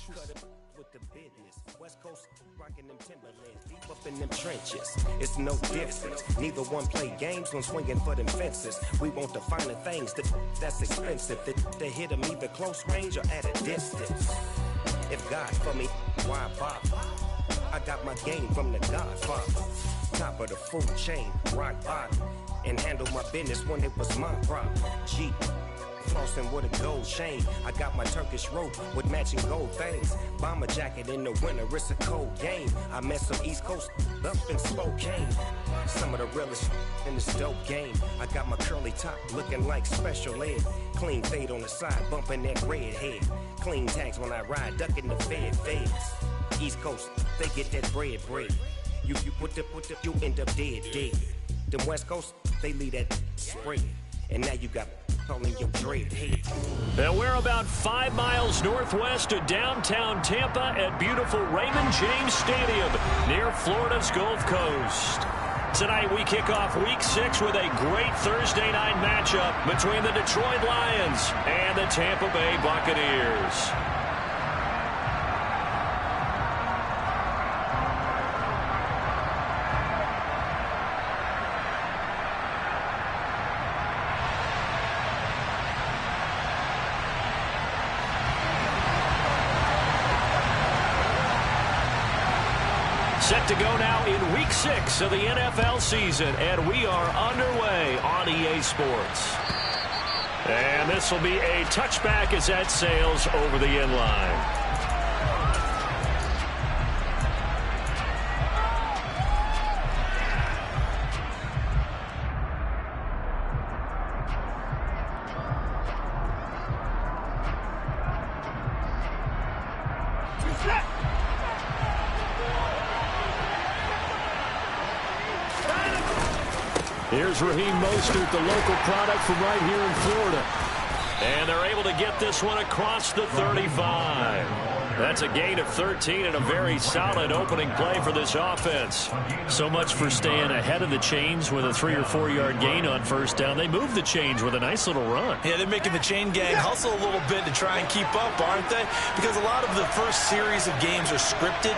With the business, West Coast rocking them Timberlands, deep up in them trenches. It's no difference. Neither one play games when swinging for them fences. We want the finer things that's expensive. They hit them either close range or at a distance. If God for me, why bother? I got my game from the Godfather. Top of the food chain, rock bottom, and handle my business when it was my problem. G. Flossing with a gold chain. I got my Turkish rope with matching gold things. Bomber jacket in the winter, it's a cold game. I met some East Coast up in Spokane. Some of the realest in this dope game. I got my curly top looking like special ed. Clean fade on the side, bumping that red head. Clean tags when I ride, ducking the feds. East Coast, they get that bread. You put the, you end up dead. Them West Coast, they leave that spread. And now you got calling your dread head. Now we're about 5 miles northwest of downtown Tampa at beautiful Raymond James Stadium near Florida's Gulf Coast. Tonight we kick off Week 6 with a great Thursday night matchup between the Detroit Lions and the Tampa Bay Buccaneers. Set to go now in Week 6 of the NFL season, and we are underway on EA Sports. And this will be a touchback as that sails over the end line. Here's Raheem Mostert, the local product from right here in Florida. And they're able to get this one across the 35. That's a gain of 13 and a very solid opening play for this offense. So much for staying ahead of the chains with a 3 or 4 yard gain on first down. They moved the chains with a nice little run. Yeah, they're making the chain gang hustle a little bit to try and keep up, aren't they? Because a lot of the first series of games are scripted,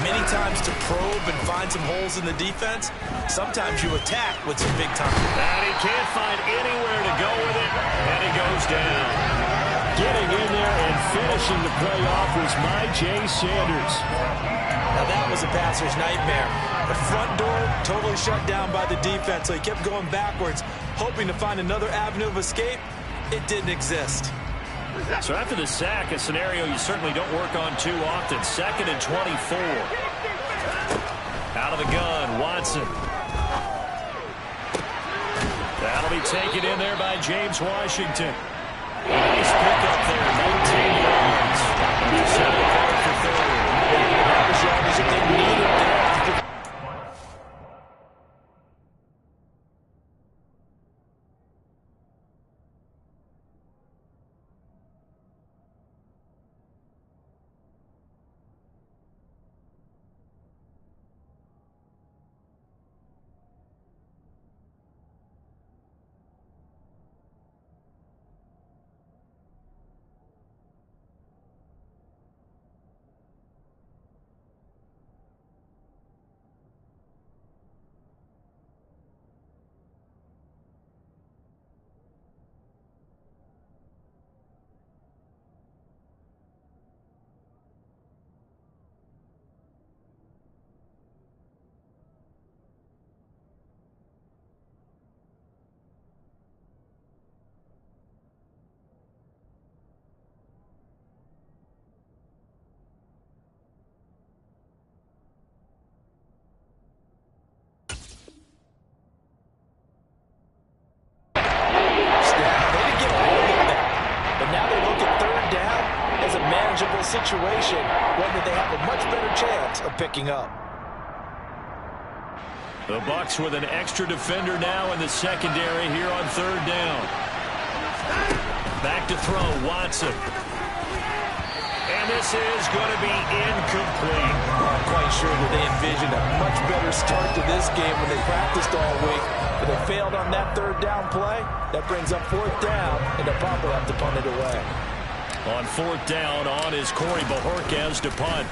many times to probe and find some holes in the defense. Sometimes you attack with some big time. And he can't find anywhere to go with it, and he goes down. Getting in there and finishing the play off was J. Sanders. Now that was a passer's nightmare. The front door totally shut down by the defense, so he kept going backwards, hoping to find another avenue of escape. It didn't exist. So after the sack, a scenario you certainly don't work on too often. 2nd and 24. Out of the gun, Watson. That'll be taken in there by James Washington. Nice pickup there, 19 yards. He's set it forward for 30. That was yards that they needed there. Situation, one that they have a much better chance of picking up. The Bucs with an extra defender now in the secondary here on 3rd down. Back to throw, Watson. And this is going to be incomplete. I'm quite sure that they envisioned a much better start to this game when they practiced all week. But they failed on that 3rd down play. That brings up 4th down, and they'll probably have to punt it away. On 4th down, on is Corey Bojorquez to punt.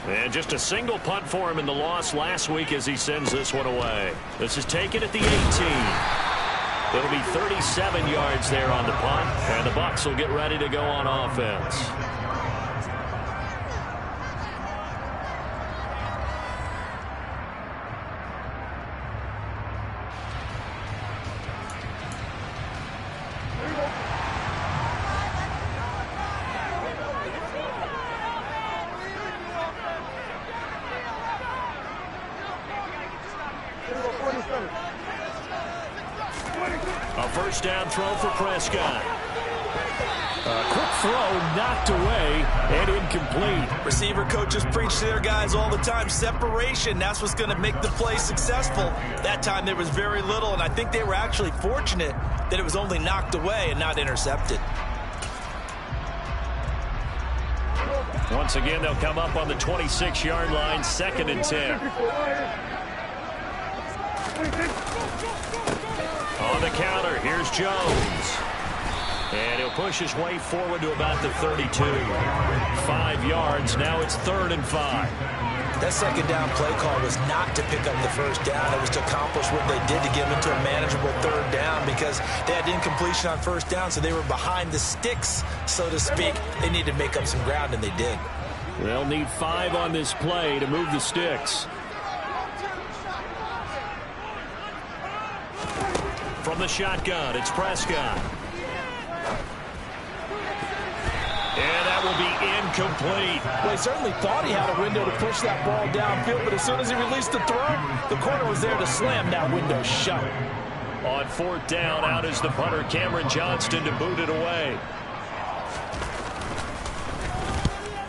And just a single punt for him in the loss last week as he sends this one away. This is taken at the 18. It'll be 37 yards there on the punt, and the Bucs will get ready to go on offense. A first down throw for Prescott. A quick throw knocked away and incomplete. Receiver coaches preach to their guys all the time. Separation, that's what's going to make the play successful. That time there was very little, and I think they were actually fortunate that it was only knocked away and not intercepted. Once again, they'll come up on the 26-yard line, 2nd and 10. On the counter, here's Jones. And he'll push his way forward to about the 32. 5 yards, now it's 3rd and 5. That second down play call was not to pick up the first down. It was to accomplish what they did to get them into a manageable 3rd down because they had incompletion on 1st down, so they were behind the sticks, so to speak. They needed to make up some ground, and they did. They'll need 5 on this play to move the sticks. From the shotgun, it's Prescott. And that will be incomplete. Well, he certainly thought he had a window to push that ball downfield, but as soon as he released the throw, the corner was there to slam that window shut. On 4th down, out is the punter, Cameron Johnston, to boot it away.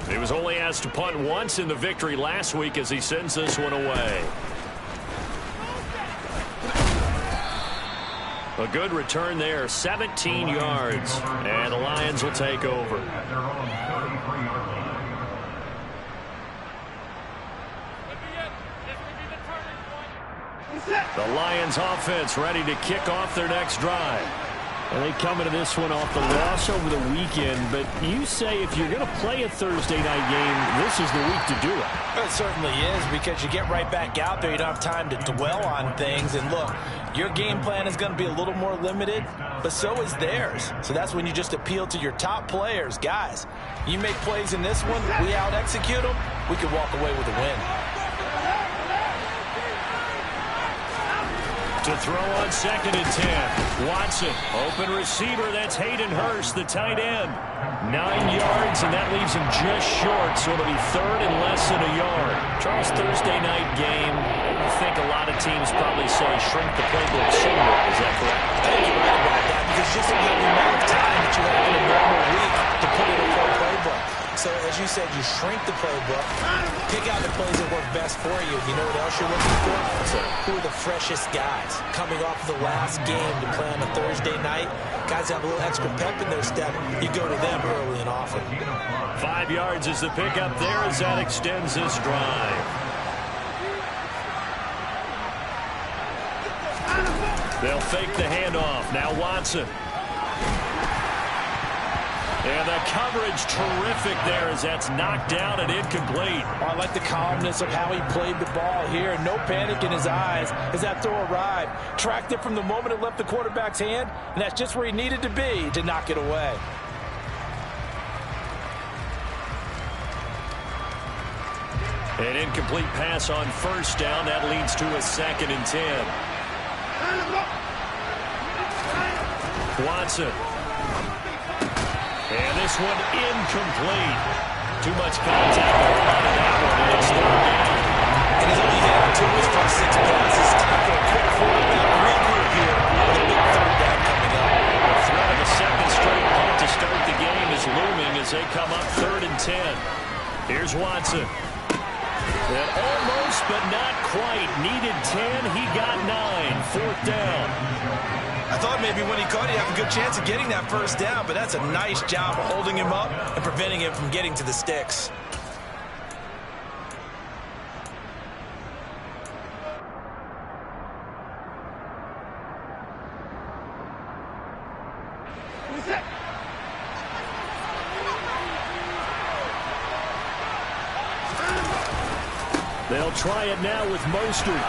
He was only asked to punt once in the victory last week as he sends this one away. A good return there, 17 yards, and the Lions will take over. The Lions offense ready to kick off their next drive. And they come into this one off the loss over the weekend, but you say if you're going to play a Thursday night game, this is the week to do it. It certainly is, because you get right back out there. You don't have time to dwell on things. And look, your game plan is going to be a little more limited, but so is theirs. So that's when you just appeal to your top players. Guys, you make plays in this one, we out-execute them, we could walk away with a win. To throw on 2nd and 10. Watson, open receiver. That's Hayden Hurst, the tight end. 9 yards, and that leaves him just short, so it'll be 3rd and less than a yard. Charles, Thursday night game, I think a lot of teams probably say shrink the playbook somewhat. Is that correct? I think you're right about that, because you just don't have the amount of time that you have in a normal week to put in a full playbook. So, as you said, you shrink the playbook, pick out the plays that work best for you. You know what else you're looking for? So, who are the freshest guys coming off the last game to play on a Thursday night? Guys have a little extra pep in their step. You go to them early and often. 5 yards is the pickup there as that extends this drive. They'll fake the handoff. Now Watson. And the coverage terrific there as that's knocked down and incomplete. I like the calmness of how he played the ball here. No panic in his eyes as that throw arrived. Tracked it from the moment it left the quarterback's hand, and that's just where he needed to be to knock it away. An incomplete pass on 1st down. That leads to a 2nd and 10. Watson. And this one incomplete. Too much contact on that one. And it's 3rd down. And he's only had 2 of his first 6 passes. Time for a quick quarterback regroup here with a big 3rd down coming up. The threat of a 2nd straight punt to start the game is looming as they come up 3rd and 10. Here's Watson. And almost, but not quite. Needed 10. He got 9. 4th down. I thought maybe when he caught it, he'd have a good chance of getting that 1st down, but that's a nice job of holding him up and preventing him from getting to the sticks. They'll try it now with Mostert.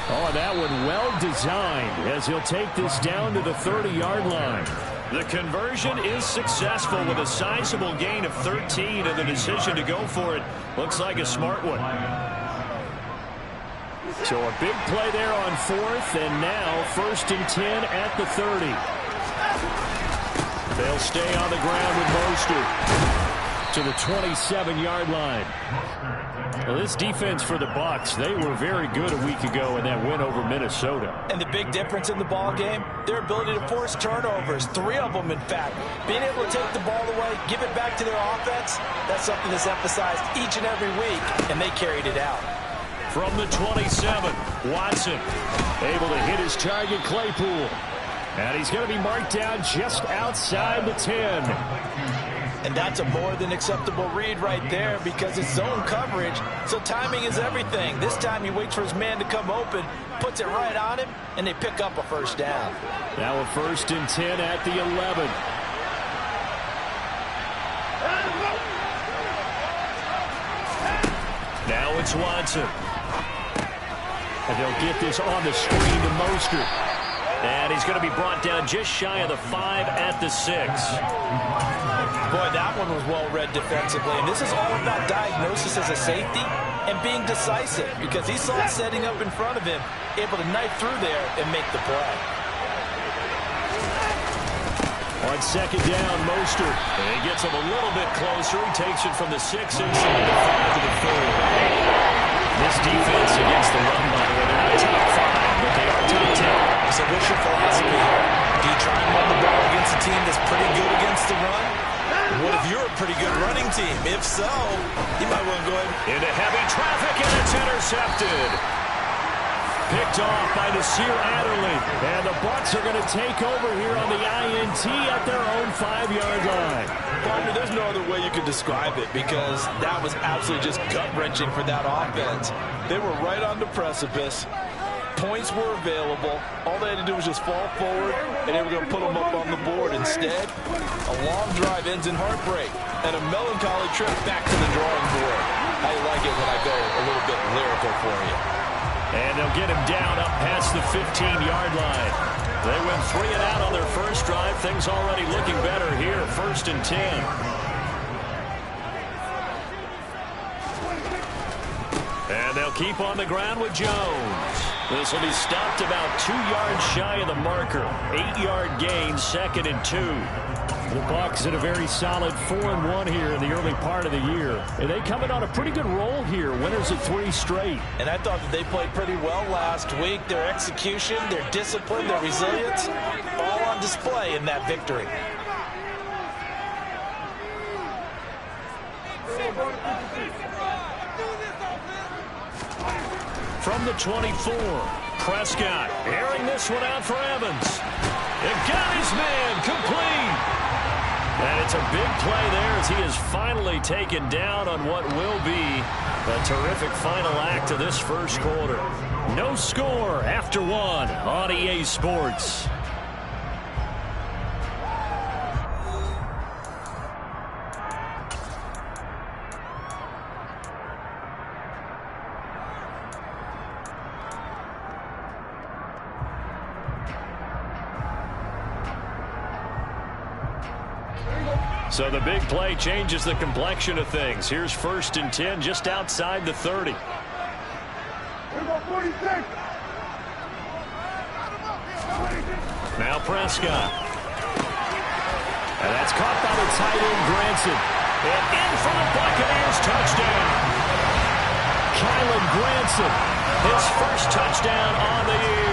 Oh, that one well designed as he'll take this down to the 30-yard line. The conversion is successful with a sizable gain of 13, and the decision to go for it looks like a smart one. So a big play there on 4th, and now 1st and 10 at the 30. They'll stay on the ground with Mostert to the 27-yard line. Well, this defense for the Bucs, they were very good a week ago in that win over Minnesota. And the big difference in the ball game, their ability to force turnovers, 3 of them in fact. Being able to take the ball away, give it back to their offense, that's something that's emphasized each and every week, and they carried it out. From the 27, Watson able to hit his target, Claypool. And he's going to be marked down just outside the 10. And that's a more than acceptable read right there because it's zone coverage, so timing is everything. This time he waits for his man to come open, puts it right on him, and they pick up a first down. Now a 1st and 10 at the 11. Now it's Watson. And they'll get this on the screen to Mostert. And he's going to be brought down just shy of the 5 at the 6. Boy, that one was well read defensively. And this is all about diagnosis as a safety and being decisive because he saw it setting up in front of him, able to knife through there and make the play. On 2nd down, Mostert. And he gets him a little bit closer. He takes it from the 6 inside the 5 to the 4. This defense against the run, by the way, they're not top 5, but they are top 10. So what's your philosophy here? Do you try and run the ball against a team that's pretty good against the run? What if you're a pretty good running team? If so, you might want to go ahead. Into heavy traffic, and it's intercepted. Picked off by Nasir Adderley. And the Bucs are going to take over here on the INT at their own 5-yard line. Partner, there's no other way you could describe it because that was absolutely just gut-wrenching for that offense. They were right on the precipice. Points were available. All they had to do was just fall forward, and they were going to put them up on the board. Instead, a long drive ends in heartbreak and a melancholy trip back to the drawing board. How you like it when I go a little bit lyrical for you? And they'll get him down up past the 15-yard line. They went 3 and out on their first drive. Things already looking better here. 1st and 10. And they'll keep on the ground with Jones. This will be stopped about 2 yards shy of the marker. 8-yard gain, 2nd and 2. The Bucs in a very solid 4-1 here in the early part of the year. And they come in on a pretty good roll here. Winners of 3 straight. And I thought that they played pretty well last week. Their execution, their discipline, their resilience, all on display in that victory. From the 24, Prescott airing this one out for Evans. It got his man complete. And it's a big play there as he is finally taken down on what will be a terrific final act of this first quarter. No score after 1 on EA Sports. So the big play changes the complexion of things. Here's 1st and 10 just outside the 30. Now Prescott. And that's caught by the tight end, Granson. And in for the Buccaneers, touchdown. Kylan Granson, his first touchdown on the year.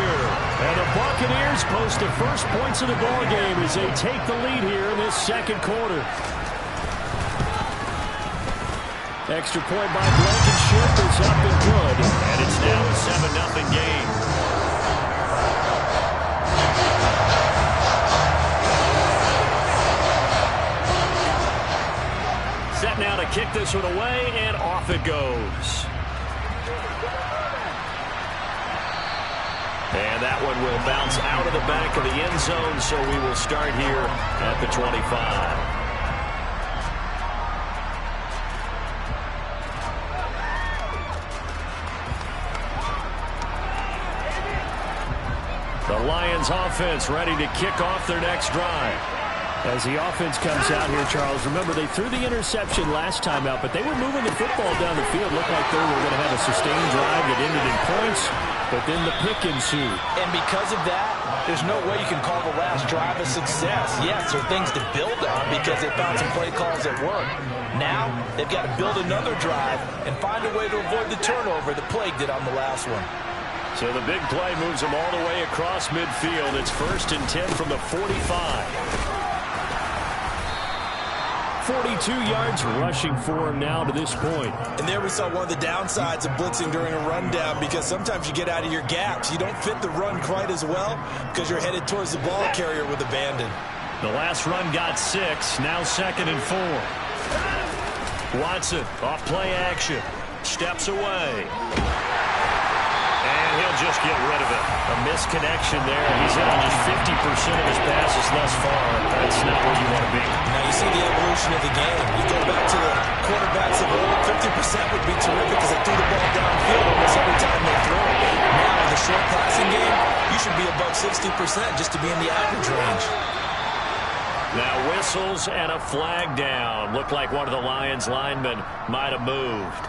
And the Buccaneers post the first points of the ball game as they take the lead here in this second quarter. Extra point by Blankenship is up and good. And it's now a 7-0 game. Set now to kick this one away, and off it goes. And that one will bounce out of the back of the end zone, so we will start here at the 25. Lions offense ready to kick off their next drive. As the offense comes out here, Charles, remember they threw the interception last time out, but they were moving the football down the field. Looked like they were going to have a sustained drive that ended in points, but then the pick ensued. And because of that, there's no way you can call the last drive a success. Yes, there are things to build on because they found some play calls that work. Now, they've got to build another drive and find a way to avoid the turnover the Plague did on the last one. So the big play moves them all the way across midfield. It's 1st and 10 from the 45. 42 yards rushing for him now to this point. And there we saw one of the downsides of blitzing during a rundown, because sometimes you get out of your gaps. You don't fit the run quite as well because you're headed towards the ball carrier with abandon. The last run got 6. Now 2nd and 4. Watson off play action. Steps away. And he'll just get rid of it. A misconnection there. He's hit on just 50% of his passes thus far. That's not where you want to be. Now you see the evolution of the game. You go back to the quarterbacks of old, 50% would be terrific because they threw the ball downfield almost every time they throw it. Now in the short passing game, you should be above 60% just to be in the average range. Now whistles and a flag down. Looked like one of the Lions linemen might have moved.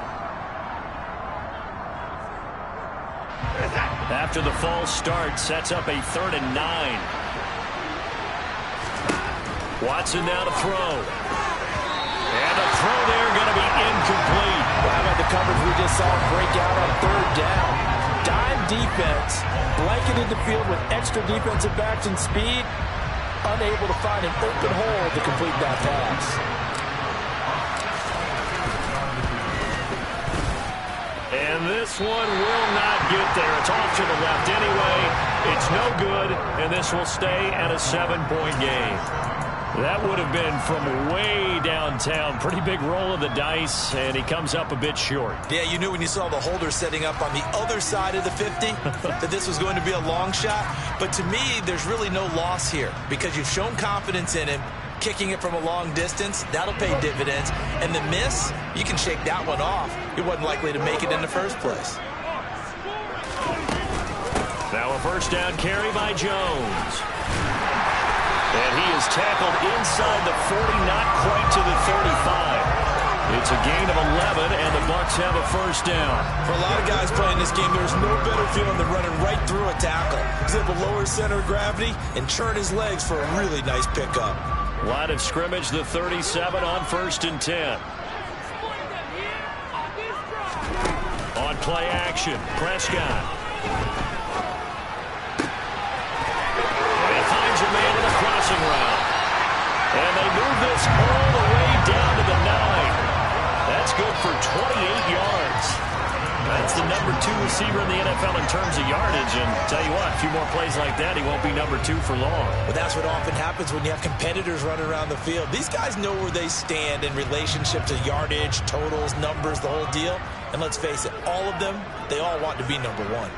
After the false start, sets up a 3rd and 9. Watson now to throw. And the throw there going to be incomplete. How about the coverage we just saw break out on 3rd down? Dime defense, blanketed the field with extra defensive backs and speed, unable to find an open hole to complete that pass. And this one will not get there. It's off to the left anyway. It's no good, and this will stay at a 7-point game. That would have been from way downtown. Pretty big roll of the dice, and he comes up a bit short. Yeah, you knew when you saw the holder setting up on the other side of the 50 that this was going to be a long shot. But to me, there's really no loss here because you've shown confidence in him. Kicking it from a long distance, that'll pay dividends. And the miss, you can shake that one off. He wasn't likely to make it in the first place. Now a 1st down carry by Jones. And he is tackled inside the 40, not quite to the 35. It's a gain of 11, and the Bucs have a 1st down. For a lot of guys playing this game, there's no better feeling than running right through a tackle. He's able to lower his center of gravity and churn his legs for a really nice pickup. Line of scrimmage, the 37 on 1st and 10. On play action, Prescott. And he finds a man in a crossing route. And they move this all the way down to the 9. That's good for 28 yards. That's the number 2 receiver in the NFL in terms of yardage. And tell you what, a few more plays like that, he won't be number 2 for long. But that's what often happens when you have competitors running around the field. These guys know where they stand in relationship to yardage, totals, numbers, the whole deal. And let's face it, all of them, they all want to be number 1.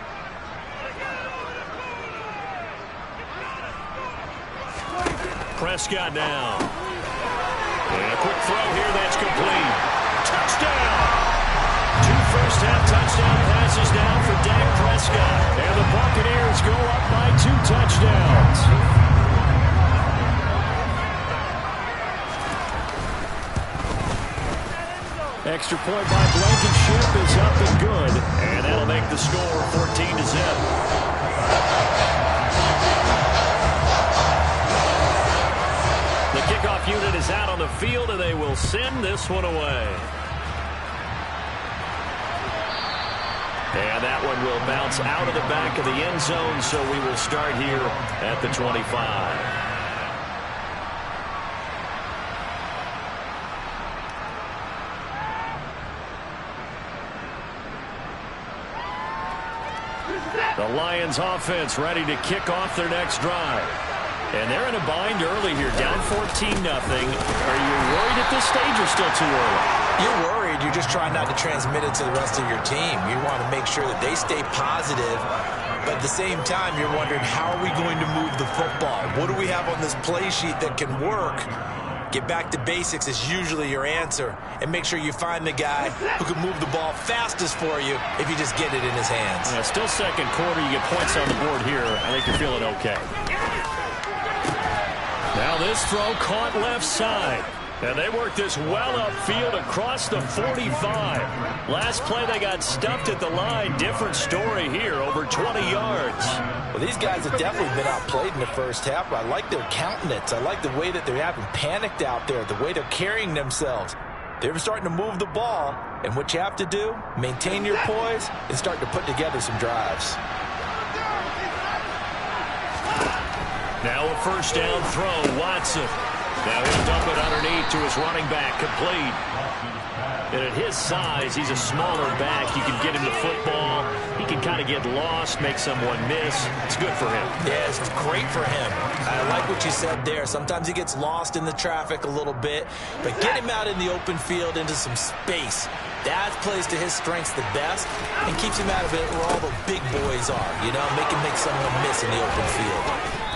Prescott now. And a quick throw here, that's complete. Touchdown! 2 first-half touchdown passes now for Dak Prescott. And the Buccaneers go up by 2 touchdowns. Extra point by Blankenship is up and good. And that'll make the score 14-0. The kickoff unit is out on the field, and they will send this one away. And that one will bounce out of the back of the end zone, so we will start here at the 25. The Lions offense ready to kick off their next drive. And they're in a bind early here, down 14-0. Are you worried at this stage or still too early? You're worried. You're just trying not to transmit it to the rest of your team. You want to make sure that they stay positive. But at the same time, you're wondering, how are we going to move the football? What do we have on this play sheet that can work? Get back to basics is usually your answer. And make sure you find the guy who can move the ball fastest for you if you just get it in his hands. Still second quarter. You get points on the board here. I think you're feeling okay. Now this throw caught left side. And they work this well upfield across the 45. Last play they got stuffed at the line. Different story here, over 20 yards. Well, these guys have definitely been outplayed in the first half. I like their countenance. I like the way that they haven't panicked out there, the way they're carrying themselves. They're starting to move the ball, and what you have to do, maintain your poise and start to put together some drives. Now a first down throw, Watson. Now he'll dump it underneath to his running back, complete. And at his size, he's a smaller back. You can get him the football. He can kind of get lost, make someone miss. It's good for him. Yeah, it's great for him. I like what you said there. Sometimes he gets lost in the traffic a little bit, but get him out in the open field into some space. That plays to his strengths the best and keeps him out of it where all the big boys are, make him make someone miss in the open field.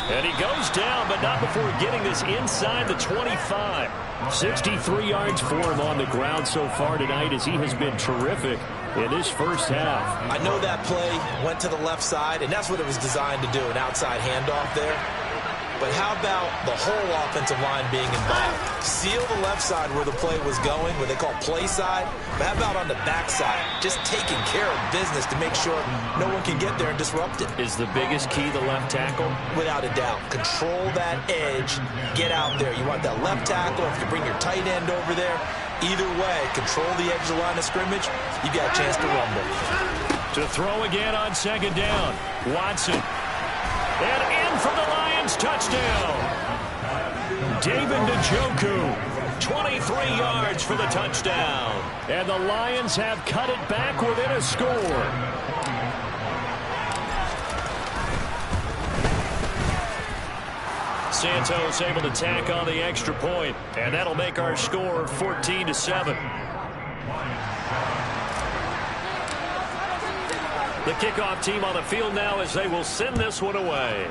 And he goes down, but not before getting this inside the 25. 63 yards for him on the ground so far tonight as he has been terrific in this first half. I know that play went to the left side, and that's what it was designed to do, an outside handoff there. But how about the whole offensive line being involved? Seal the left side where the play was going, what they call play side. But how about on the back side? Just taking care of business to make sure no one can get there and disrupt it. Is the biggest key the left tackle? Without a doubt. Control that edge. Get out there. You want that left tackle. If you bring your tight end over there, either way, control the edge of the line of scrimmage, you got a chance to rumble. To throw again on second down. Watson. And in for the Lions touchdown. David Njoku, 23 yards for the touchdown. And the Lions have cut it back within a score. Santos able to tack on the extra point, and that'll make our score 14-7. The kickoff team on the field now as they will send this one away.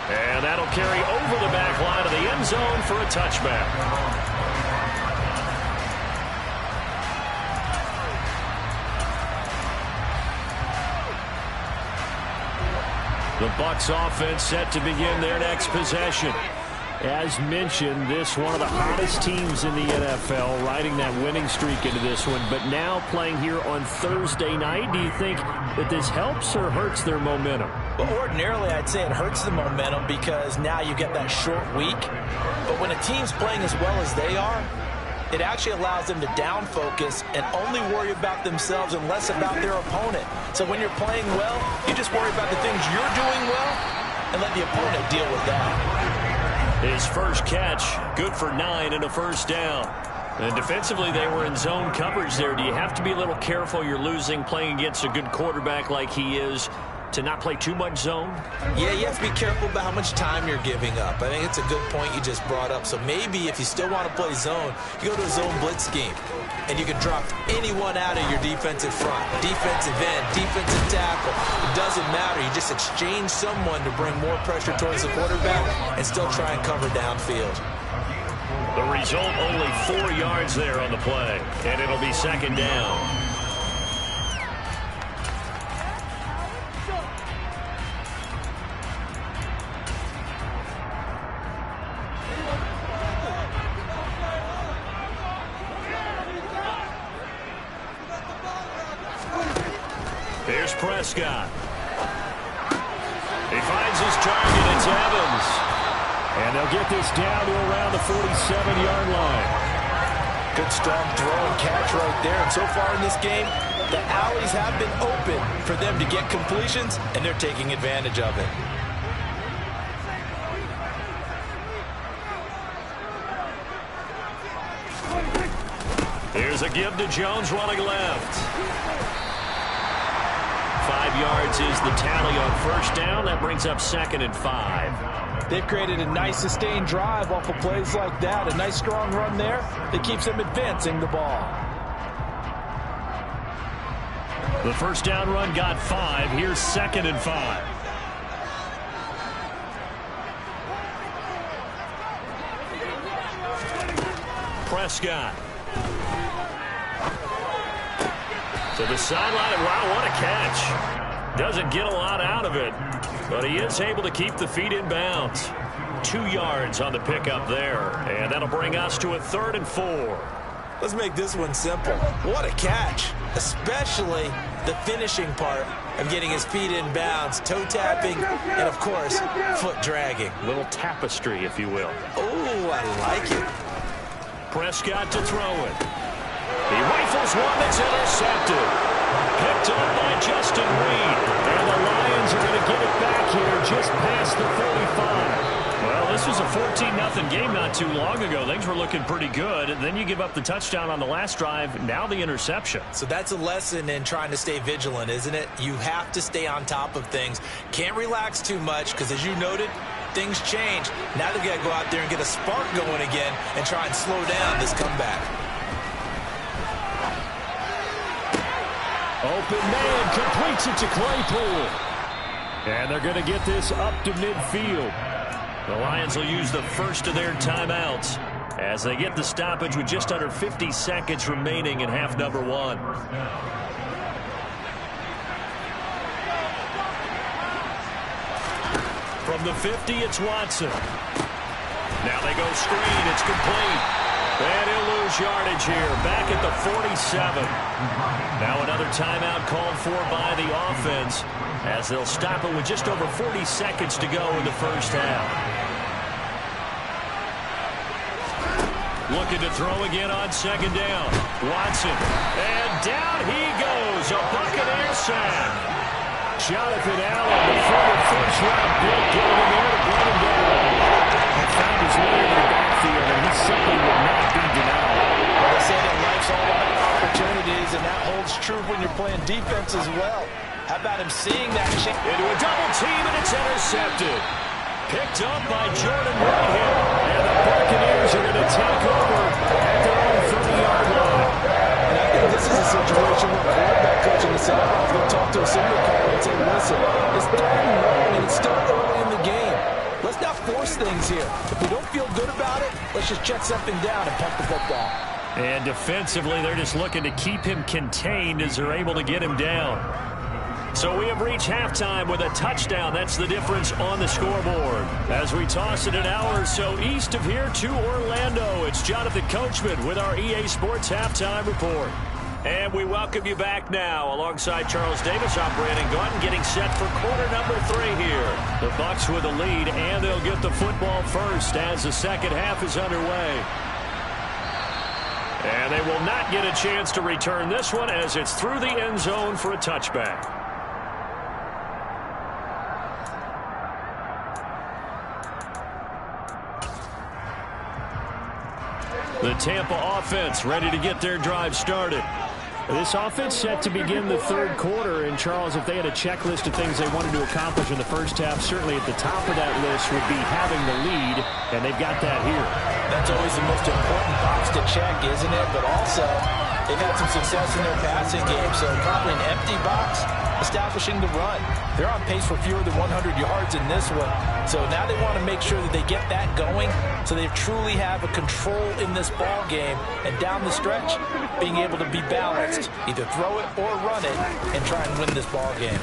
And that'll carry over the back line of the end zone for a touchback. The Bucs offense set to begin their next possession. As mentioned, this one of the hottest teams in the NFL, riding that winning streak into this one, but now playing here on Thursday night. Do you think that this helps or hurts their momentum? Well, ordinarily, I'd say it hurts the momentum because now you get that short week. But when a team's playing as well as they are, it actually allows them to down focus and only worry about themselves and less about their opponent. So when you're playing well, you just worry about the things you're doing well and let the opponent deal with that. His first catch, good for 9 and a first down. And defensively, they were in zone coverage there. Do you have to be a little careful? You're losing, playing against a good quarterback like he is, to not play too much zone? Yeah, you have to be careful about how much time you're giving up. I think it's a good point you just brought up. So maybe if you still want to play zone, you go to a zone blitz scheme. And you can drop anyone out of your defensive front. Defensive end, defensive tackle. It doesn't matter. You just exchange someone to bring more pressure towards the quarterback and still try and cover downfield. The result, only 4 yards there on the play. And it'll be second down. Here's Prescott. He finds his target. It's Evans. And they'll get this down to around the 47-yard line. Good strong throw and catch right there. And so far in this game, the alleys have been open for them to get completions, and they're taking advantage of it. Here's a give to Jones running left. 5 yards is the tally on first down. That brings up 2nd and 5. They've created a nice sustained drive off of plays like that. A nice strong run there that keeps them advancing the ball. The first down run got 5. Here's 2nd and 5. Prescott. To the sideline. Wow, what a catch. Doesn't get a lot out of it, but he is able to keep the feet in bounds. 2 yards on the pickup there, and that'll bring us to a 3rd and 4. Let's make this one simple. What a catch, especially the finishing part of getting his feet in bounds, toe tapping, and of course, foot dragging. Little tapestry, if you will. Oh, I like it. Prescott to throw it. He rifles one that's intercepted. Picked up by Justin Reed. And the Lions are going to get it back here just past the 45. Well, this was a 14-0 game not too long ago. Things were looking pretty good. And then you give up the touchdown on the last drive. Now the interception. So that's a lesson in trying to stay vigilant, isn't it? You have to stay on top of things. Can't relax too much because, as you noted, things change. Now they've got to go out there and get a spark going again and try and slow down this comeback. Open man completes it to Claypool. And they're going to get this up to midfield. The Lions will use the first of their timeouts as they get the stoppage with just under 50 seconds remaining in half number 1. From the 50, it's Watson. Now they go screen. It's complete. And he'll lose yardage here. Back at the 47. Now another timeout called for by the offense as they'll stop it with just over 40 seconds to go in the first half. Looking to throw again on 2nd down. Watson. And down he goes. A Buccaneers sack. Jonathan Allen, the former first-round pick, getting in there to bring him down. He found his way in the backfield, and he simply will not be denied. Well, they say that life's all about opportunities, and that holds true when you're playing defense as well. How about him seeing that chance? Into a double team, and it's intercepted. Picked up by Jordan Whitehead. And the Buccaneers are going to take over at their own 30-yard line. And I think this is a situation where quarterback coach in the sidelines will talk to a signal caller and say, listen, it's 3rd and 1, and it's still early in the game. Let's not force things here. If we don't feel good about it, let's just check something down and punt the football. And defensively, they're just looking to keep him contained as they're able to get him down. So we have reached halftime with a touchdown. That's the difference on the scoreboard. As we toss it an hour or so east of here to Orlando, it's Jonathan Coachman with our EA Sports Halftime Report. And we welcome you back now alongside Charles Davis. I'm Brandon Gordon getting set for quarter number 3 here. The Bucs with the lead, and they'll get the football first as the second half is underway. And they will not get a chance to return this one as it's through the end zone for a touchback. The Tampa offense ready to get their drive started. This offense set to begin the 3rd quarter. And, Charles, if they had a checklist of things they wanted to accomplish in the first half, certainly at the top of that list would be having the lead, and they've got that here. That's always the most important box to check, isn't it? But also, they've had some success in their passing game, so probably an empty box establishing the run. They're on pace for fewer than 100 yards in this one. So now they want to make sure that they get that going so they truly have a control in this ball game. And down the stretch, being able to be balanced, either throw it or run it, and try and win this ball game.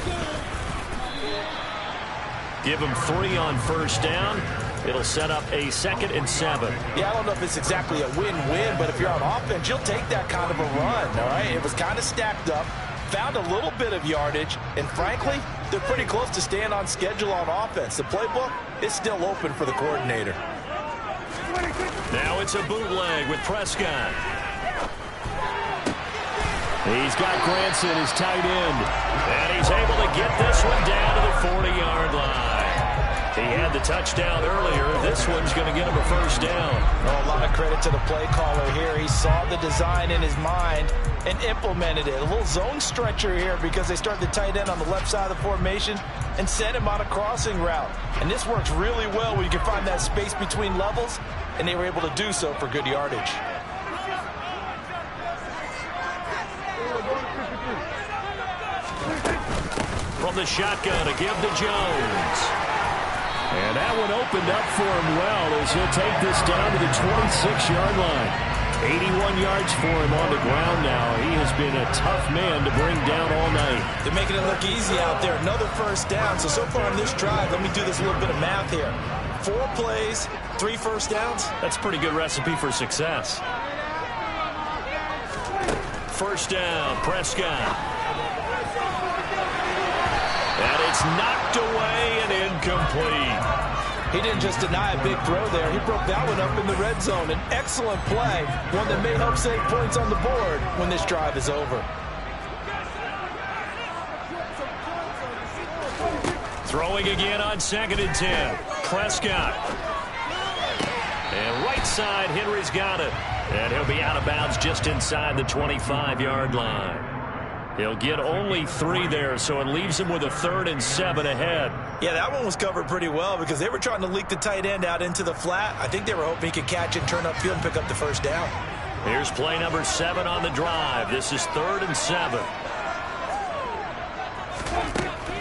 Give them 3 on first down. It'll set up a 2nd and 7. Yeah, I don't know if it's exactly a win-win, but if you're on offense, you'll take that kind of a run, all right? It was kind of stacked up. Found a little bit of yardage, and frankly, they're pretty close to staying on schedule on offense. The playbook is still open for the coordinator. Now it's a bootleg with Prescott. He's got Granson, his tight end. And he's able to get this one down to the 40-yard line. He had the touchdown earlier. This one's going to get him a first down. Oh, a lot of credit to the play caller here. He saw the design in his mind and implemented it. A little zone stretcher here because they started the tight end on the left side of the formation and sent him on a crossing route. And this works really well where you can find that space between levels, and they were able to do so for good yardage. From the shotgun to give to Jones. And that one opened up for him well as he'll take this down to the 26-yard line. 81 yards for him on the ground now. He has been a tough man to bring down all night. They're making it look easy out there. Another first down. So far on this drive, let me do this little bit of math here. 4 plays, 3 first downs. That's a pretty good recipe for success. First down, Prescott. And it's knocked away and incomplete. He didn't just deny a big throw there. He broke that one up in the red zone. An excellent play, one that may help save points on the board when this drive is over. Throwing again on 2nd and 10. Prescott. And right side, Henry's got it. And he'll be out of bounds just inside the 25-yard line. He'll get only 3 there, so it leaves him with a 3rd and 7 ahead. Yeah, that one was covered pretty well because they were trying to leak the tight end out into the flat. I think they were hoping he could catch it, turn upfield, and pick up the first down. Here's play number 7 on the drive. This is 3rd and 7.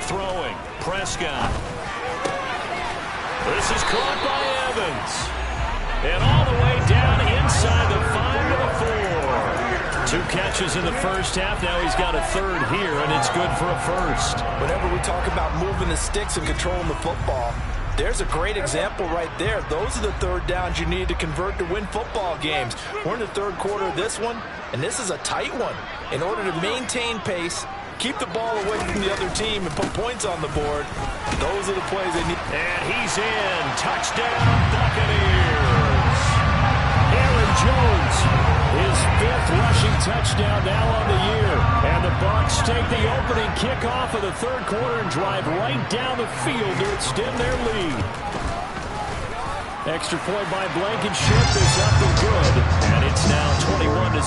Throwing, Prescott. This is caught by Evans. And all the way down inside the 5 to the 4. 2 catches in the first half. Now he's got a 3rd here, and it's good for a first. Whenever we talk about moving the sticks and controlling the football, there's a great example right there. Those are the 3rd downs you need to convert to win football games. We're in the 3rd quarter of this one, and this is a tight one. In order to maintain pace, keep the ball away from the other team, and put points on the board, those are the plays they need. And he's in. Touchdown, Buccaneers. Aaron Jones, his 5th rushing touchdown now on the year. And the Bucs take the opening kickoff of the 3rd quarter and drive right down the field to extend their lead. Extra point by Blankenship is up and good. And it's now 21-7.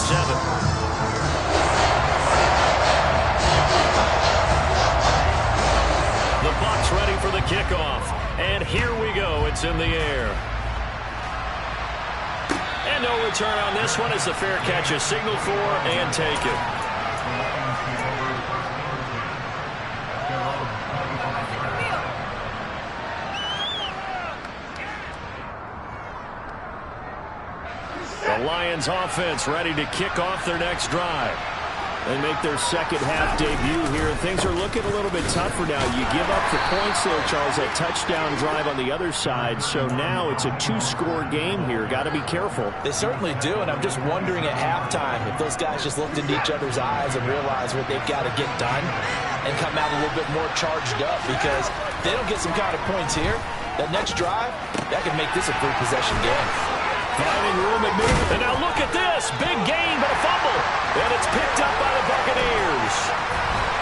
The Bucs ready for the kickoff. And here we go. It's in the air. And no return on this one as the fair catch is signaled for and taken. The Lions offense ready to kick off their next drive. They make their second half debut here, and things are looking a little bit tougher now. You give up the points there, Charles, that touchdown drive on the other side. So now it's a 2-score game here. Got to be careful. They certainly do, and I'm just wondering at halftime if those guys just looked into each other's eyes and realized what they've got to get done and come out a little bit more charged up, because if they don't get some kind of points here, that next drive, that could make this a 3-possession game. Finding room at mid. And now look at this. Big gain, but a fumble. And it's picked up by the Buccaneers.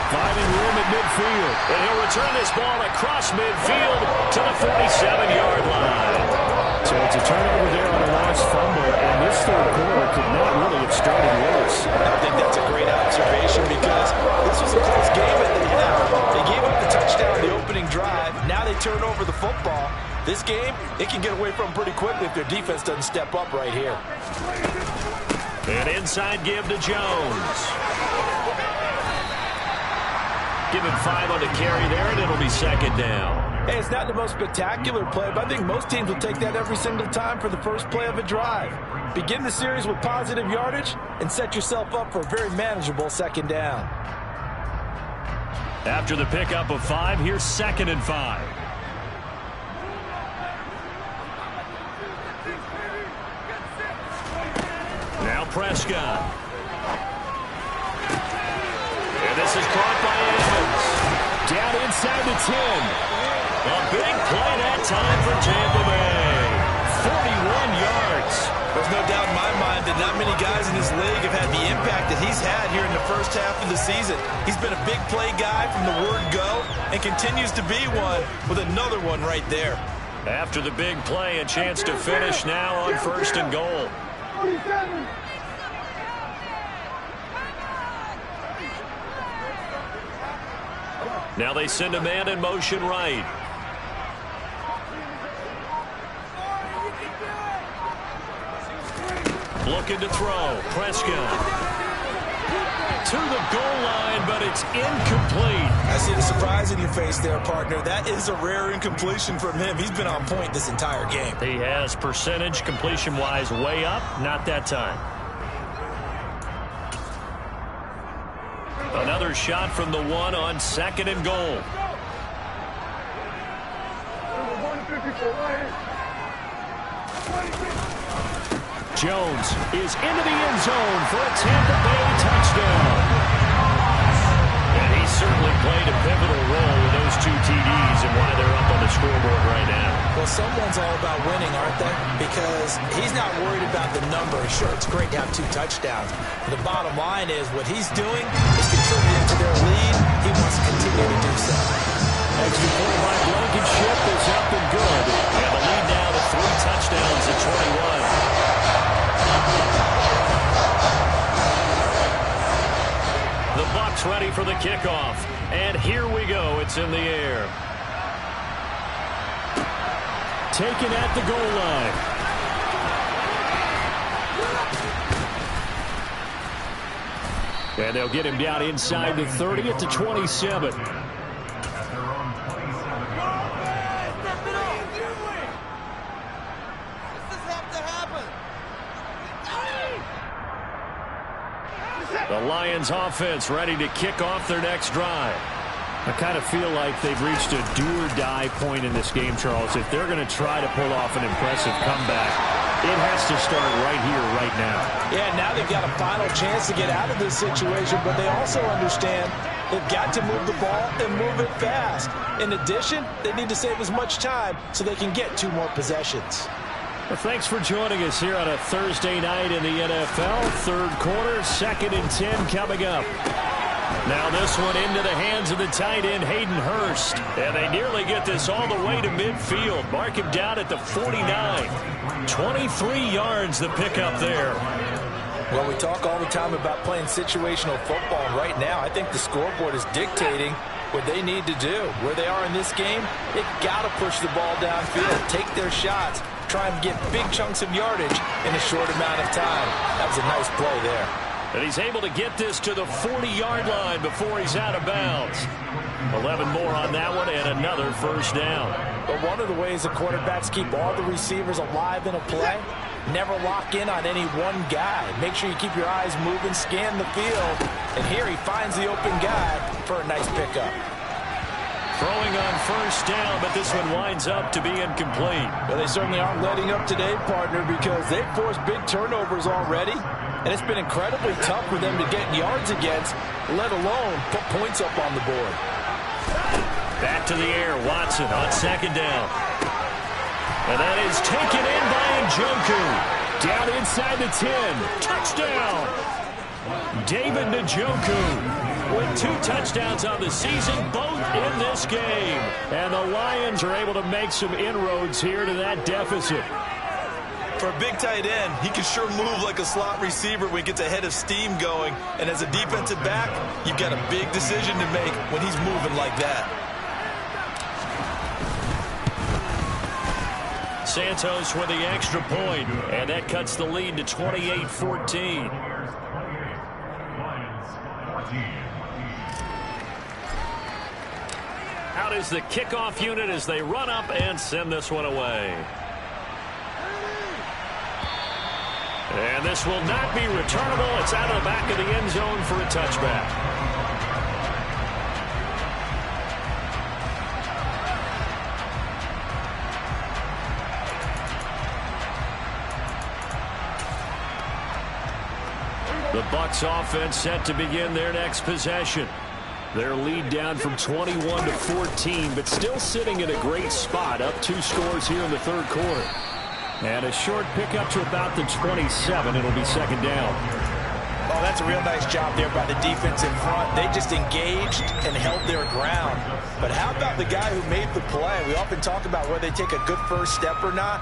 Finding room at midfield. And he'll return this ball across midfield to the 47-yard line. So it's a turnover there on a lost fumble, and this 3rd quarter could not really have started worse. I think that's a great observation, because this was a close game at the end. They gave up the touchdown the opening drive. Now they turn over the football. This game, they can get away from pretty quickly if their defense doesn't step up right here. An inside give to Jones. Give him 5 on the carry there, and it'll be 2nd down. Hey, it's not the most spectacular play, but I think most teams will take that every single time for the first play of a drive. Begin the series with positive yardage and set yourself up for a very manageable 2nd down. After the pickup of 5, here's 2nd and 5. Now Prescott. And this is caught by Evans. Down inside the 10. A big play that time for Tampa Bay. 41 yards. There's no doubt in my mind that not many guys in this league have had the impact that he's had here in the first half of the season. He's been a big play guy from the word go and continues to be one with another one right there. After the big play, a chance to finish now on 1st and goal. Now they send a man in motion right. Looking to throw. Prescott. To the goal line, but it's incomplete. I see the surprise in your face there, partner. That is a rare incompletion from him. He's been on point this entire game. He has percentage completion-wise way up. Not that time. Another shot from the one on 2nd and goal. Jones is into the end zone for a Tampa Bay touchdown. And he certainly played a pivotal role with those 2 TDs and why they're up on the scoreboard right now. Well, someone's all about winning, aren't they? Because he's not worried about the number. Sure, it's great to have 2 touchdowns. But the bottom line is what he's doing is contributing to their lead. He wants to continue to do so. Extra point by Blankenship is up and good. And the lead now to 3 touchdowns at 21. The Bucs ready for the kickoff. And here we go. It's in the air. Taken at the goal line. And they'll get him down inside the 30 at the 27. The Lions offense ready to kick off their next drive. I kind of feel like they've reached a do-or-die point in this game, Charles. If they're going to try to pull off an impressive comeback, it has to start right here, right now. Yeah, now they've got a final chance to get out of this situation, but they also understand they've got to move the ball and move it fast. In addition, they need to save as much time so they can get 2 more possessions. Well, thanks for joining us here on a Thursday night in the NFL. 3rd quarter, 2nd and 10 coming up. Now this one into the hands of the tight end, Hayden Hurst. And they nearly get this all the way to midfield. Mark him down at the 49. 23 yards the pickup there. Well, we talk all the time about playing situational football. And right now, I think the scoreboard is dictating what they need to do. Where they are in this game, they've got to push the ball downfield, take their shots, try and get big chunks of yardage in a short amount of time. That was a nice play there. And he's able to get this to the 40-yard line before he's out of bounds. 11 more on that one and another first down. But one of the ways the quarterbacks keep all the receivers alive in a play, never lock in on any one guy. Make sure you keep your eyes moving, scan the field. And here he finds the open guy for a nice pickup. Throwing on first down, but this one winds up to be incomplete. Well, they certainly aren't letting up today, partner, because they've forced big turnovers already. And it's been incredibly tough for them to get yards against, let alone put points up on the board. Back to the air, Watson on 2nd down. And that is taken in by Njoku. Down inside the 10. Touchdown! David Njoku with 2 touchdowns on the season, both in this game. And the Lions are able to make some inroads here to that deficit. For a big tight end, he can sure move like a slot receiver when he gets a head of steam going. And as a defensive back, you've got a big decision to make when he's moving like that. Santos with the extra point, and that cuts the lead to 28-14. Out is the kickoff unit as they run up and send this one away. And this will not be returnable. It's out of the back of the end zone for a touchback. The Bucs offense set to begin their next possession. Their lead down from 21 to 14, but still sitting in a great spot, up 2 scores here in the 3rd quarter. And a short pickup to about the 27. It'll be 2nd down. Oh, that's a real nice job there by the defense in front. They just engaged and held their ground. But how about the guy who made the play? We often talk about whether they take a good first step or not.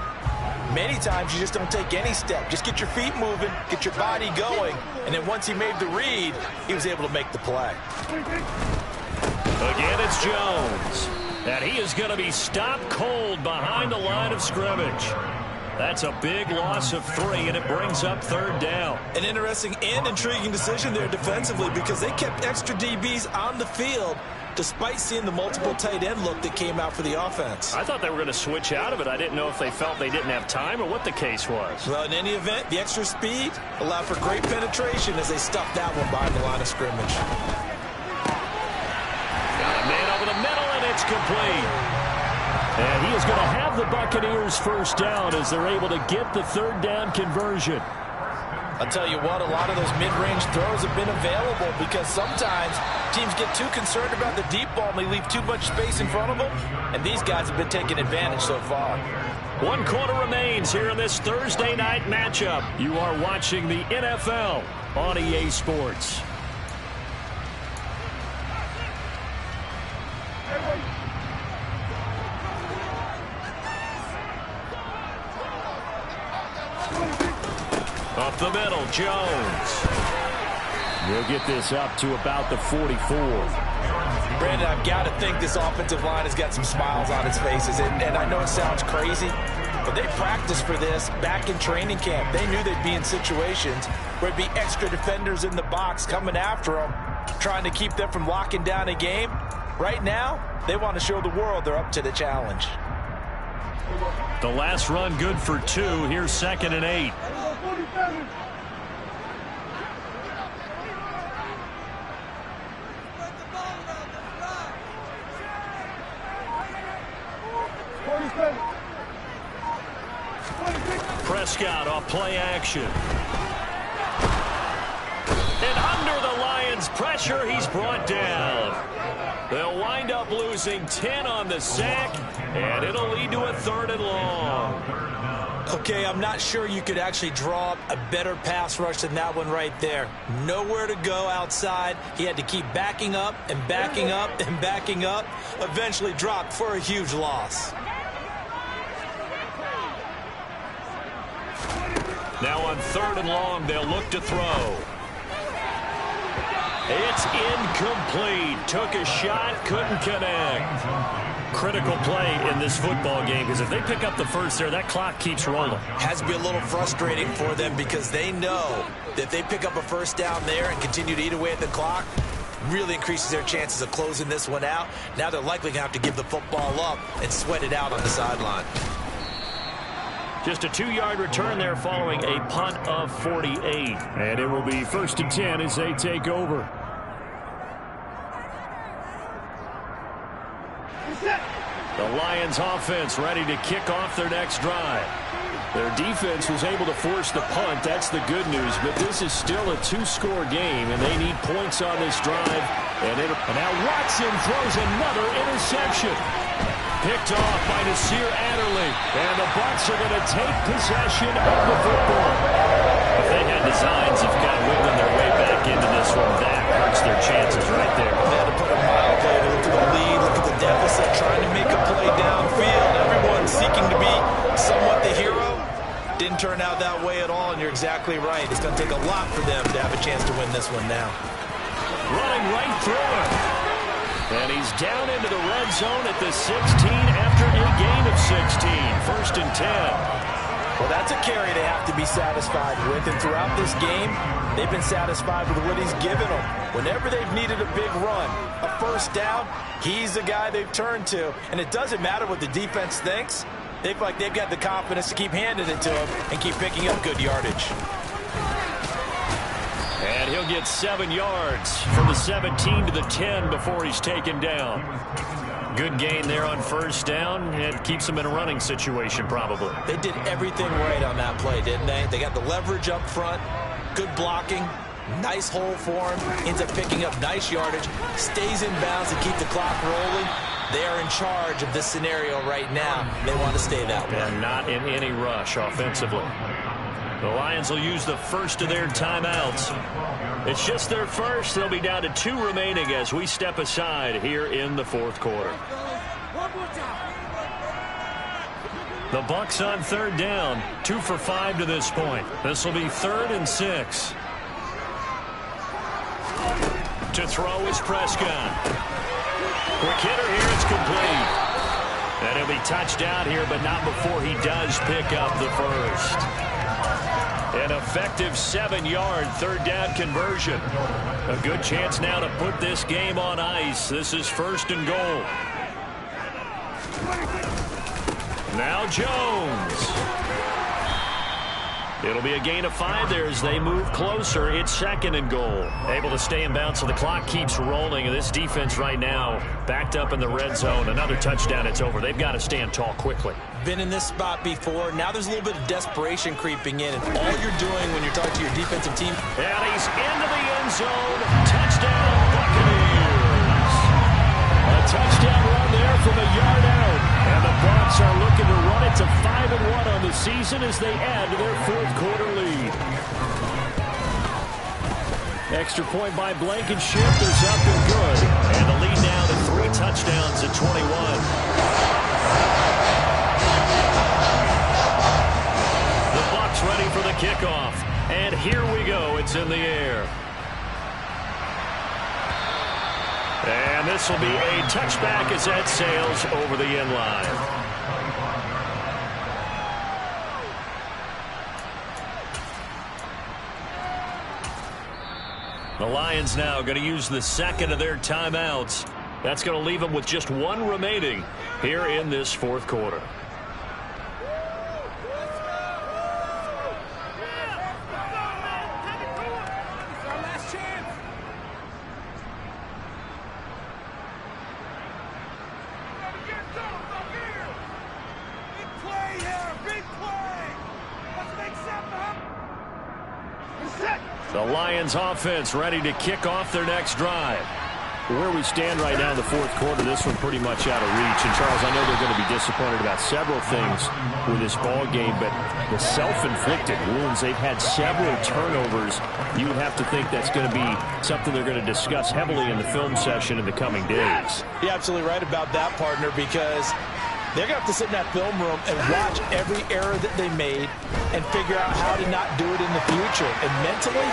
Many times you just don't take any step. Just get your feet moving, get your body going, and then once he made the read, he was able to make the play. Again, it's Jones. And he is going to be stopped cold behind the line of scrimmage. That's a big loss of 3, and it brings up 3rd down. An interesting and intriguing decision there defensively because they kept extra DBs on the field despite seeing the multiple tight end look that came out for the offense. I thought they were going to switch out of it. I didn't know if they felt they didn't have time or what the case was. Well, in any event, the extra speed allowed for great penetration as they stuffed that one behind the line of scrimmage. It's complete. And he is going to have the Buccaneers first down as they're able to get the third down conversion. I'll tell you what, a lot of those mid-range throws have been available because sometimes teams get too concerned about the deep ball and they leave too much space in front of them, and these guys have been taking advantage so far. 1 quarter remains here in this Thursday night matchup. You are watching the NFL on EA Sports. Up the middle, Jones. He'll get this up to about the 44. Brandon, I've got to think this offensive line has got some smiles on its faces. And I know it sounds crazy, but they practiced for this back in training camp. They knew they'd be in situations where it'd be extra defenders in the box coming after them, trying to keep them from locking down a game. Right now, they want to show the world they're up to the challenge. The last run good for 2. Here's 2nd and 8. Prescott off play action. And under the Lions' pressure, he's brought down. They'll wind up losing 10 on the sack, and it'll lead to a 3rd and long. Okay, I'm not sure you could actually draw up a better pass rush than that one right there. Nowhere to go outside. He had to keep backing up and backing up and backing up. Eventually dropped for a huge loss. Now on 3rd and long, they'll look to throw. It's incomplete. Took a shot, couldn't connect. Critical play in this football game because if they pick up the first there, that clock keeps rolling. Has to be a little frustrating for them because they know that if they pick up a first down there and continue to eat away at the clock, really increases their chances of closing this one out. Now they're likely going to have to give the football up and sweat it out on the sideline. Just a 2-yard return there following a punt of 48. And it will be 1st and 10 as they take over. The Lions offense ready to kick off their next drive. Their defense was able to force the punt. That's the good news. But this is still a 2-score game, and they need points on this drive. And now Watson throws another interception. Picked off by Nasir Adderley. And the Bucs are going to take possession of the football. If they had designs of kind of wiggling their way back into this one, that hurts their chances right there. They had to put a mile play to look at the lead, look at the deficit, trying to make a play downfield. Everyone seeking to be somewhat the hero. Didn't turn out that way at all, and you're exactly right. It's going to take a lot for them to have a chance to win this one now. Running right through it. And he's down into the red zone at the 16 after a gain of 16. 1st and 10. Well, that's a carry they have to be satisfied with. And throughout this game, they've been satisfied with what he's given them. Whenever they've needed a big run, a first down, he's the guy they've turned to. And it doesn't matter what the defense thinks. They feel like they've got the confidence to keep handing it to him and keep picking up good yardage. And he'll get 7 yards from the 17 to the 10 before he's taken down. Good gain there on first down. It keeps them in a running situation probably. They did everything right on that play, didn't they? They got the leverage up front, good blocking, nice hole for him, ends up picking up nice yardage, stays in bounds to keep the clock rolling. They are in charge of this scenario right now. They want to stay that way. And not in any rush offensively. The Lions will use the first of their timeouts. It's just their first. They'll be down to 2 remaining as we step aside here in the 4th quarter. The Bucs on 3rd down. 2 for 5 to this point. This will be 3rd and 6. To throw is Prescott. Quick hitter here. It's complete. And he'll be touched out here, but not before he does pick up the first. An effective 7-yard 3rd down conversion. A good chance now to put this game on ice. This is 1st and goal. Now Jones. It'll be a gain of 5 there as they move closer. It's 2nd and goal. Able to stay in bounds, so the clock keeps rolling. And this defense right now backed up in the red zone. Another touchdown, it's over. They've got to stand tall quickly. Been in this spot before. Now there's a little bit of desperation creeping in. And all you're doing when you're talking to your defensive team. And he's into the end zone. Touchdown, Buccaneers. A touchdown run there from a yard out. And the Bucs are looking to run it to 5-1 on the season as they add to their 4th quarter lead. Extra point by Blankenship is up and good. And the lead now to 3 touchdowns at 21. The Bucs ready for the kickoff. And here we go. It's in the air. And this will be a touchback as that sails over the end line. The Lions now going to use the 2nd of their timeouts. That's going to leave them with just 1 remaining here in this 4th quarter. The Lions offense ready to kick off their next drive. Where we stand right now in the 4th quarter, this one pretty much out of reach. And, Charles, I know they're going to be disappointed about several things with this ball game, but the self-inflicted wounds, they've had several turnovers. You would have to think that's going to be something they're going to discuss heavily in the film session in the coming days. You're absolutely right about that, partner, because they're going to have to sit in that film room and watch every error that they made and figure out how to not do it in the future. And mentally,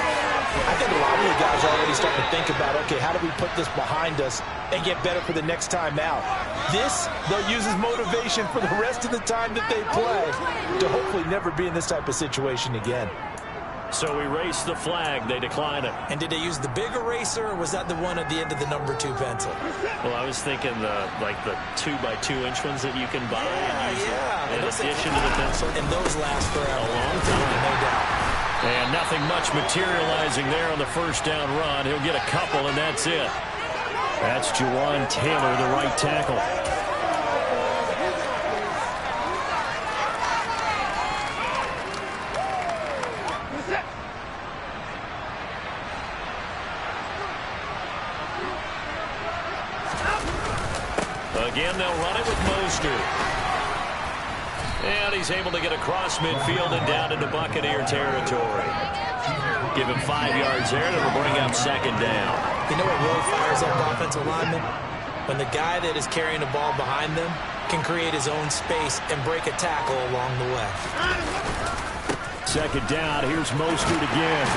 I think a lot of the guys are already starting to think about, okay, how do we put this behind us and get better for the next time out? This, they'll use as motivation for the rest of the time that they play to hopefully never be in this type of situation again. So erase the flag. They decline it. And did they use the big eraser, or was that the one at the end of the number 2 pencil? Well, I was thinking the 2-by-2-inch ones that you can buy in addition to the pencil. And those last forever. A long time. No doubt. And nothing much materializing there on the first down run. He'll get a couple, and that's it. That's Juwan Taylor, the right tackle. Again, they'll run it with Mostert. And he's able to get across midfield and down into Buccaneer territory. Give him 5 yards there, and it'll bring up 2nd down. You know what really fires up offensive linemen? When the guy that is carrying the ball behind them can create his own space and break a tackle along the way. 2nd down. Here's Mostert again.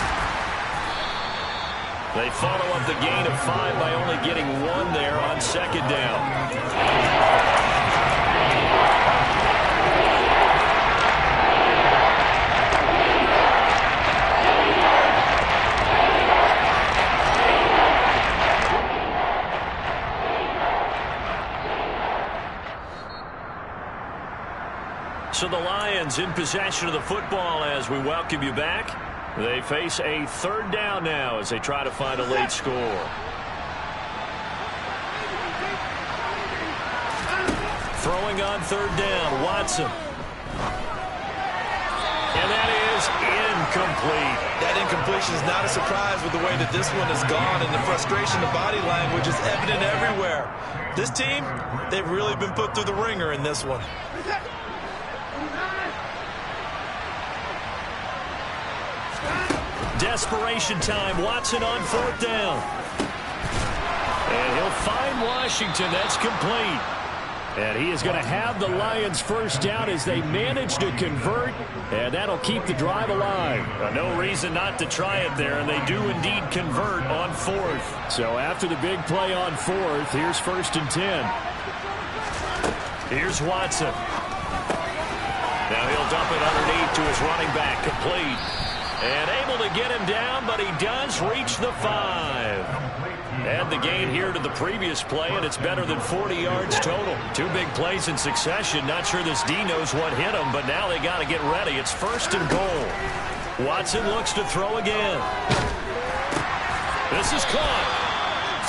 They follow up the gain of 5 by only getting 1 there on 2nd down. So the Lions in possession of the football as we welcome you back. They face a 3rd down now as they try to find a late score. Throwing on 3rd down, Watson. And that is incomplete. That incompletion is not a surprise with the way that this one has gone, and the frustration, the body language is evident everywhere. This team, they've really been put through the ringer in this one. Desperation time. Watson on 4th down. And he'll find Washington. That's complete. And he is going to have the Lions' first down as they manage to convert. And that'll keep the drive alive. No reason not to try it there. And they do indeed convert on 4th. So after the big play on 4th, here's 1st and 10. Here's Watson. Now he'll dump it underneath to his running back. Complete. And able to to get him down, but he does reach the 5. Add the gain here to the previous play, and it's better than 40 yards total. 2 big plays in succession. Not sure this D knows what hit him, but now they got to get ready. It's 1st and goal. Watson looks to throw again. This is caught.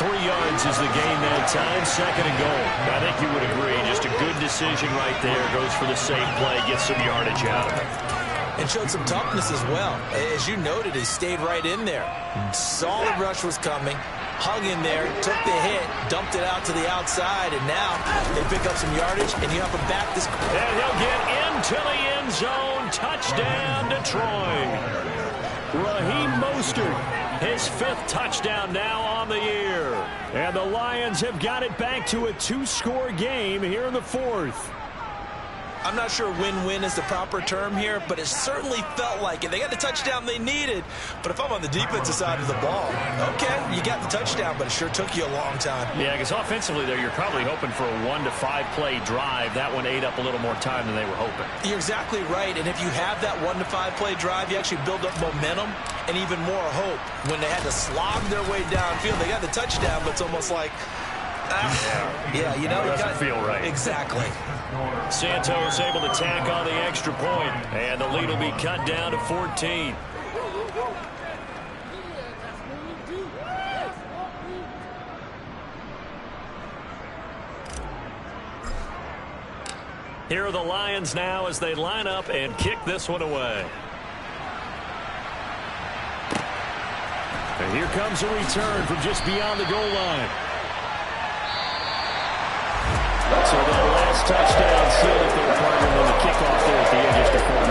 3 yards is the gain that time. 2nd and goal. I think you would agree. Just a good decision right there. Goes for the safe play. Gets some yardage out of it. And showed some toughness as well. As you noted, he stayed right in there. Solid rush was coming. Hung in there, took the hit, dumped it out to the outside, and now they pick up some yardage, and you have him back this. And he'll get into the end zone. Touchdown, Detroit. Raheem Mostert, his 5th touchdown now on the year. And the Lions have got it back to a 2-score game here in the 4th. I'm not sure win-win is the proper term here, but it certainly felt like it. They got the touchdown they needed, but if I'm on the defensive side of the ball, okay, you got the touchdown, but it sure took you a long time. Yeah, because offensively there, you're probably hoping for a 1 to 5 play drive. That one ate up a little more time than they were hoping. You're exactly right, and if you have that 1 to 5 play drive, you actually build up momentum and even more hope. When they had to slog their way downfield, they got the touchdown, but it's almost like, yeah, you know, it doesn't feel right. Exactly. Santos able to tack on the extra point, and the lead will be cut down to 14. Here are the Lions now as they line up and kick this one away. And here comes a return from just beyond the goal line. So that last touchdown sealed it there, partner, on the kickoff there at the end just before